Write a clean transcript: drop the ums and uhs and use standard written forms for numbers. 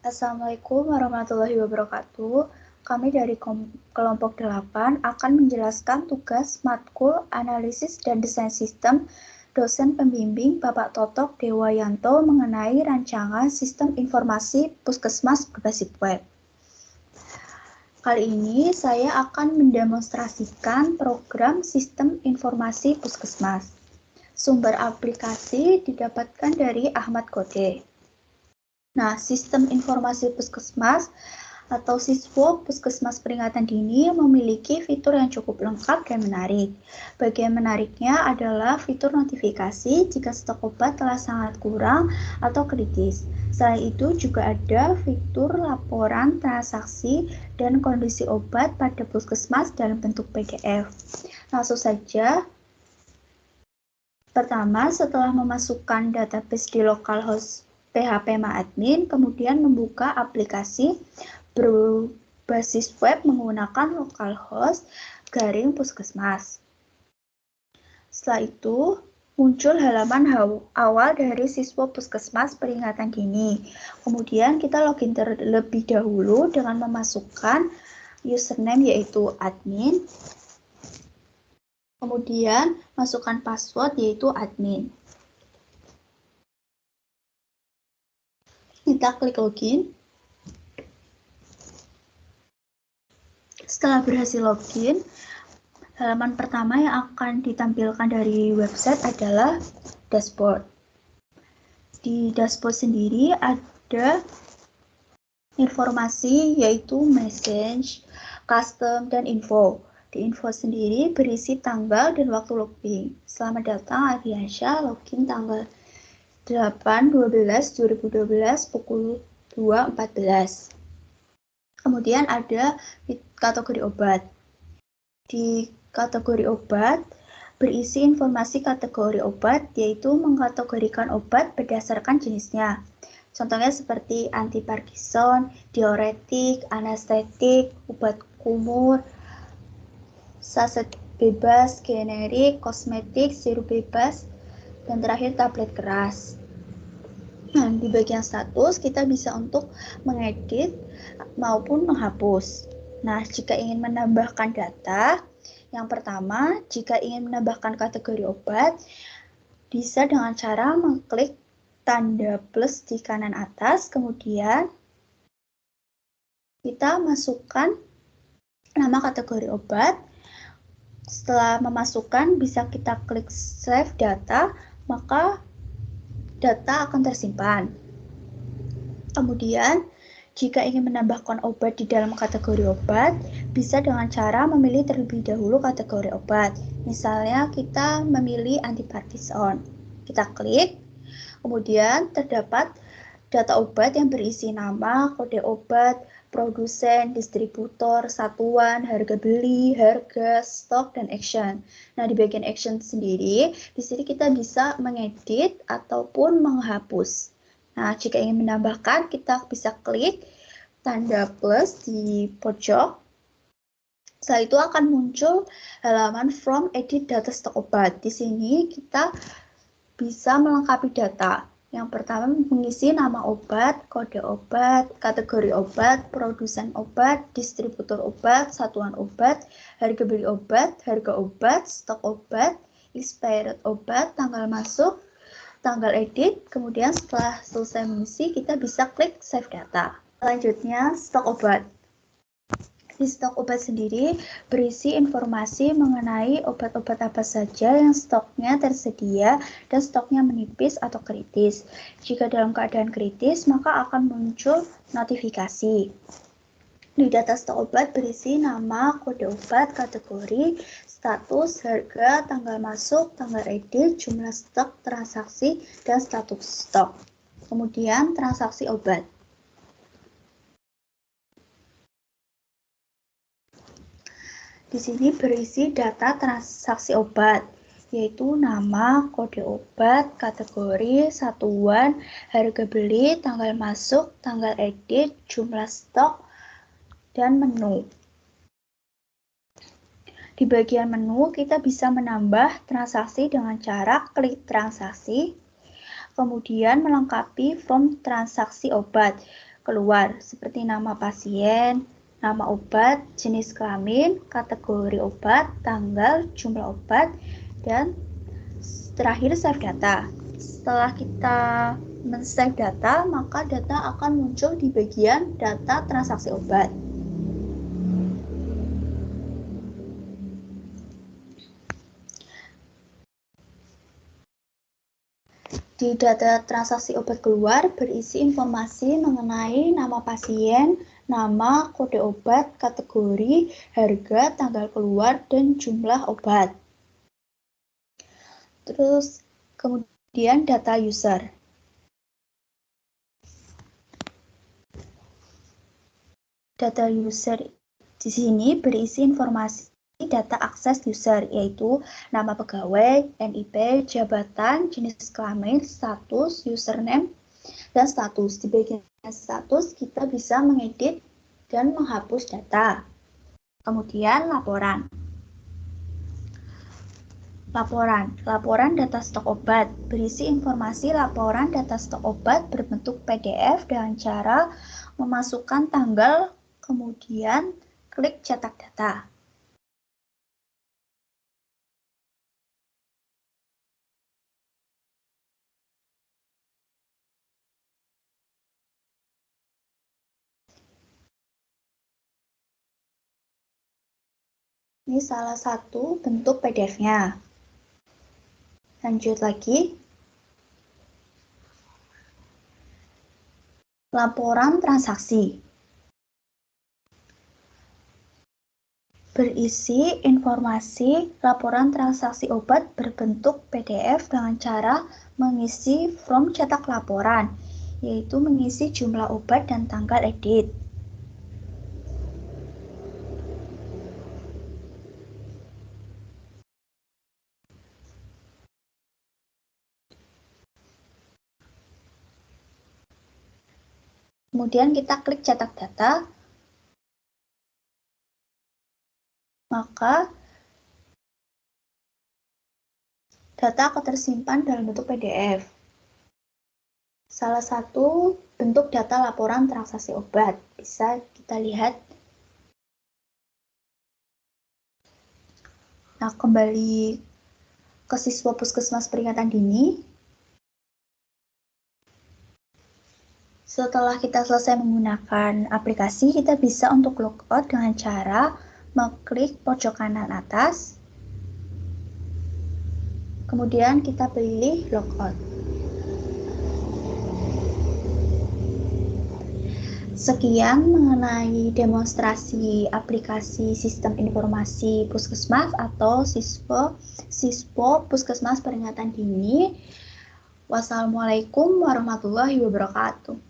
Assalamualaikum warahmatullahi wabarakatuh. Kami dari kelompok 8 akan menjelaskan tugas matkul analisis dan desain sistem dosen pembimbing Bapak Totok Dewayanto mengenai rancangan sistem informasi puskesmas berbasis web. Kali ini saya akan mendemonstrasikan program sistem informasi puskesmas. Sumber aplikasi didapatkan dari Ahmad Kode. Nah, sistem informasi puskesmas atau siswa puskesmas peringatan dini memiliki fitur yang cukup lengkap dan menarik. Bagian menariknya adalah fitur notifikasi jika stok obat telah sangat kurang atau kritis. Selain itu juga ada fitur laporan transaksi dan kondisi obat pada puskesmas dalam bentuk PDF. Langsung saja. Pertama, setelah memasukkan database di localhost PHP MyAdmin, kemudian membuka aplikasi berbasis web menggunakan localhost garing puskesmas. Setelah itu, muncul halaman awal dari siswa puskesmas peringatan dini. Kemudian kita login terlebih dahulu dengan memasukkan username yaitu admin. Kemudian masukkan password yaitu admin. Kita klik login. Setelah berhasil login, halaman pertama yang akan ditampilkan dari website adalah dashboard. Di dashboard sendiri ada informasi yaitu message, custom, dan info. Di info sendiri berisi tanggal dan waktu login. Selamat datang Ardiansyah, login tanggal 8/12/2012 pukul 2.14. Kemudian ada kategori obat. Di kategori obat berisi informasi kategori obat, yaitu mengkategorikan obat berdasarkan jenisnya. Contohnya seperti antiparkinson, diuretik, anestetik, obat kumur, saset bebas, generik, kosmetik, sirup bebas, dan terakhir tablet keras. Nah, di bagian status kita bisa untuk mengedit maupun menghapus. Nah, jika ingin menambahkan data, yang pertama, jika ingin menambahkan kategori obat, bisa dengan cara mengklik tanda plus di kanan atas, kemudian kita masukkan nama kategori obat. Setelah memasukkan, bisa kita klik save data, maka data akan tersimpan. Kemudian, jika ingin menambahkan obat di dalam kategori obat, bisa dengan cara memilih terlebih dahulu kategori obat. Misalnya, kita memilih antiparkinson. Kita klik, kemudian terdapat data obat yang berisi nama, kode obat, produsen, distributor, satuan, harga beli, harga, stok, dan action. Nah, di bagian action sendiri, di sini kita bisa mengedit ataupun menghapus. Nah, jika ingin menambahkan, kita bisa klik tanda plus di pojok. Setelah itu akan muncul halaman from edit data stok obat. Di sini kita bisa melengkapi data. Yang pertama mengisi nama obat, kode obat, kategori obat, produsen obat, distributor obat, satuan obat, harga beli obat, harga obat, stok obat, expired obat, tanggal masuk, tanggal edit. Kemudian setelah selesai mengisi, kita bisa klik save data. Selanjutnya, stok obat. Di stok obat sendiri berisi informasi mengenai obat-obat apa saja yang stoknya tersedia dan stoknya menipis atau kritis. Jika dalam keadaan kritis, maka akan muncul notifikasi. Di data stok obat berisi nama, kode obat, kategori, status, harga, tanggal masuk, tanggal edit, jumlah stok, transaksi, dan status stok. Kemudian transaksi obat. Di sini berisi data transaksi obat, yaitu nama, kode obat, kategori, satuan, harga beli, tanggal masuk, tanggal edit, jumlah stok, dan menu. Di bagian menu, kita bisa menambah transaksi dengan cara klik transaksi, kemudian melengkapi form transaksi obat. keluar, seperti nama pasien, nama obat, jenis kelamin, kategori obat, tanggal, jumlah obat, dan terakhir save data. Setelah kita men-save data, maka data akan muncul di bagian data transaksi obat. Di data transaksi obat keluar berisi informasi mengenai nama pasien, nama, kode obat, kategori, harga, tanggal keluar, dan jumlah obat. Terus kemudian data user. Data user di sini berisi informasi data akses user, yaitu nama pegawai, NIP, jabatan, jenis kelamin, status, username, dan status. Di bagian status, kita bisa mengedit dan menghapus data. Kemudian laporan. Laporan data stok obat berisi informasi laporan data stok obat berbentuk PDF dengan cara memasukkan tanggal, kemudian klik cetak data. Ini salah satu bentuk PDF-nya. Lanjut lagi. Laporan transaksi. Berisi informasi laporan transaksi obat berbentuk PDF dengan cara mengisi form cetak laporan, yaitu mengisi jumlah obat dan tanggal edit. Kemudian kita klik cetak data, maka data akan tersimpan dalam bentuk PDF. Salah satu bentuk data laporan transaksi obat bisa kita lihat. Nah, kembali ke siswa puskesmas peringatan dini. Setelah kita selesai menggunakan aplikasi, kita bisa untuk logout dengan cara mengklik pojok kanan atas, kemudian kita pilih logout. Sekian mengenai demonstrasi aplikasi sistem informasi puskesmas atau siswa puskesmas peringatan dini. Wassalamualaikum warahmatullahi wabarakatuh.